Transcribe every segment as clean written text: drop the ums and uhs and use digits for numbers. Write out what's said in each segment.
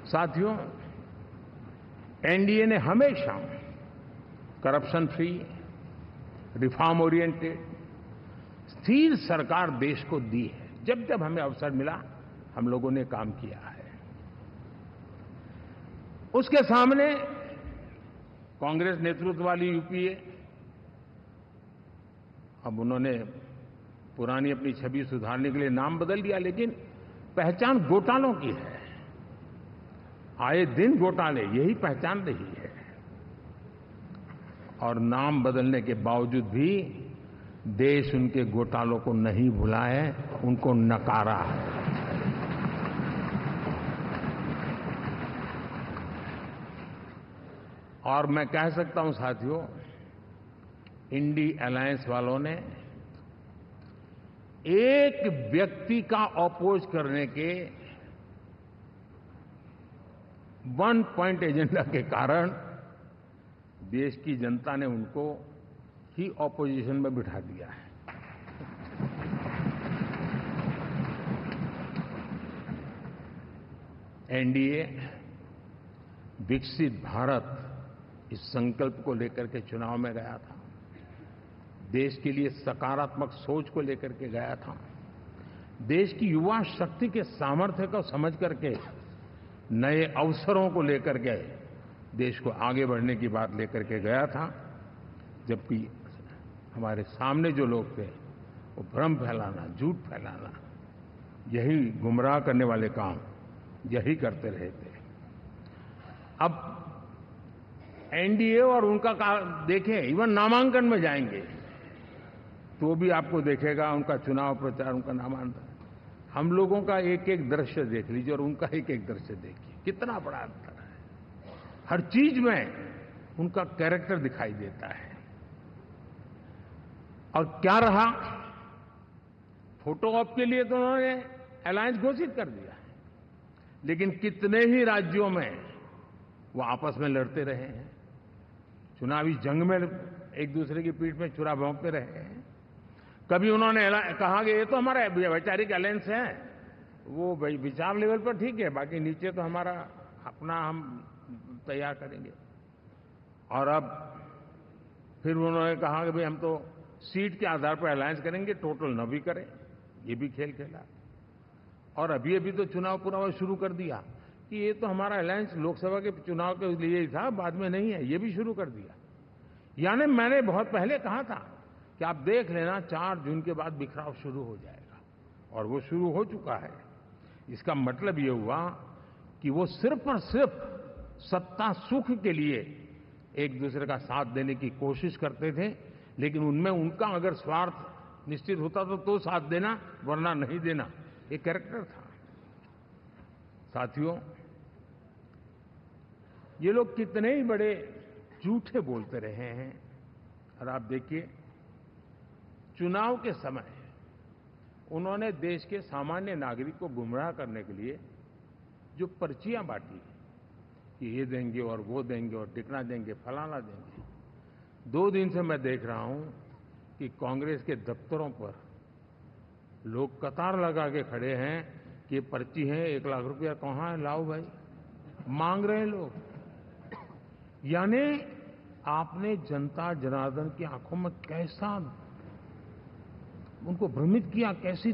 साथियों, एनडीए ने हमेशा करप्शन फ्री, रिफॉर्म ओरिएंटेड, स्थिर सरकार देश को दी है। जब जब हमें अवसर मिला, हम लोगों ने काम किया है। उसके सामने कांग्रेस नेतृत्व वाली यूपीए, अब उन्होंने पुरानी अपनी छवि सुधारने के लिए नाम बदल दिया, लेकिन पहचान घोटालों की है। आए दिन घोटाले, यही पहचान रही है। और नाम बदलने के बावजूद भी देश उनके घोटालों को नहीं भुला है, उनको नकारा है। और मैं कह सकता हूं साथियों, इंडी अलायंस वालों ने एक व्यक्ति का अपोज करने के वन पॉइंट एजेंडा के कारण देश की जनता ने उनको ही ऑपोजिशन में बिठा दिया है। एनडीए विकसित भारत इस संकल्प को लेकर के चुनाव में गया था। देश के लिए सकारात्मक सोच को लेकर के गया था। देश की युवा शक्ति के सामर्थ्य को समझ करके नए अवसरों को लेकर के देश को आगे बढ़ने की बात लेकर के गया था। जबकि हमारे सामने जो लोग थे, वो भ्रम फैलाना, झूठ फैलाना, यही गुमराह करने वाले काम यही करते रहे थे। अब एनडीए और उनका देखें, इवन नामांकन में जाएंगे तो भी आपको देखेगा उनका चुनाव प्रचार, उनका नामांकन, हम लोगों का एक एक दृश्य देख लीजिए और उनका एक एक दृश्य देखिए, कितना बड़ा अंतर है। हर चीज में उनका कैरेक्टर दिखाई देता है। और क्या रहा, फोटो ऑप के लिए तो उन्होंने अलायंस घोषित कर दिया, लेकिन कितने ही राज्यों में वो आपस में लड़ते रहे हैं, चुनावी जंग में एक दूसरे की पीठ में छुरा भोंकते रहे हैं। कभी उन्होंने कहा कि ये तो हमारा वैचारिक अलायंस है, वो विचार लेवल पर ठीक है, बाकी नीचे तो हमारा अपना हम तैयार करेंगे। और अब फिर उन्होंने कहा कि भाई हम तो सीट के आधार पर अलायंस करेंगे, टोटल न भी करें, ये भी खेल खेला। और अभी अभी तो चुनाव पूरा शुरू कर दिया कि ये तो हमारा अलायंस लोकसभा के चुनाव के लिए ही था, बाद में नहीं है, ये भी शुरू कर दिया। यानी मैंने बहुत पहले कहा था कि आप देख लेना 4 जून के बाद बिखराव शुरू हो जाएगा, और वो शुरू हो चुका है। इसका मतलब ये हुआ कि वो सिर्फ और सिर्फ सत्ता सुख के लिए एक दूसरे का साथ देने की कोशिश करते थे, लेकिन उनमें उनका अगर स्वार्थ निश्चित होता तो साथ देना, वरना नहीं देना, ये कैरेक्टर था। साथियों, ये लोग कितने ही बड़े झूठे बोलते रहे हैं। और आप देखिए, चुनाव के समय उन्होंने देश के सामान्य नागरिक को गुमराह करने के लिए जो पर्चियां बांटी कि ये देंगे और वो देंगे और टिकना देंगे, फलाना देंगे, 2 दिन से मैं देख रहा हूं कि कांग्रेस के दफ्तरों पर लोग कतार लगा के खड़े हैं कि ये पर्ची है, 1 लाख रुपया कहां है, लाओ भाई, मांग रहे हैं लोग। यानी आपने जनता जनार्दन की आंखों में कैसा उनको भ्रमित किया, कैसी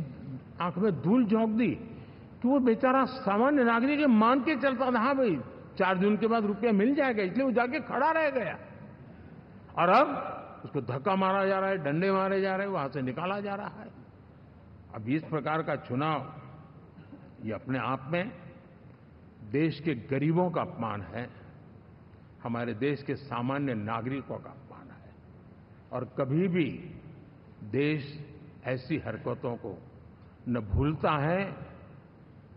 आंख में धूल झोंक दी कि वो बेचारा सामान्य नागरिक मान के चलता था, हाँ भाई 4 जून के बाद रुपया मिल जाएगा, इसलिए वो जाके खड़ा रह गया। और अब उसको धक्का मारा जा रहा है, डंडे मारे जा रहे हैं, वहां से निकाला जा रहा है। अब इस प्रकार का चुनाव, ये अपने आप में देश के गरीबों का अपमान है, हमारे देश के सामान्य नागरिकों का अपमान है। और कभी भी देश ऐसी हरकतों को न भूलता है,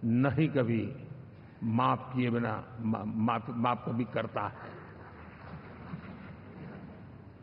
न ही कभी माफ किए बिना माफ कभी करता है।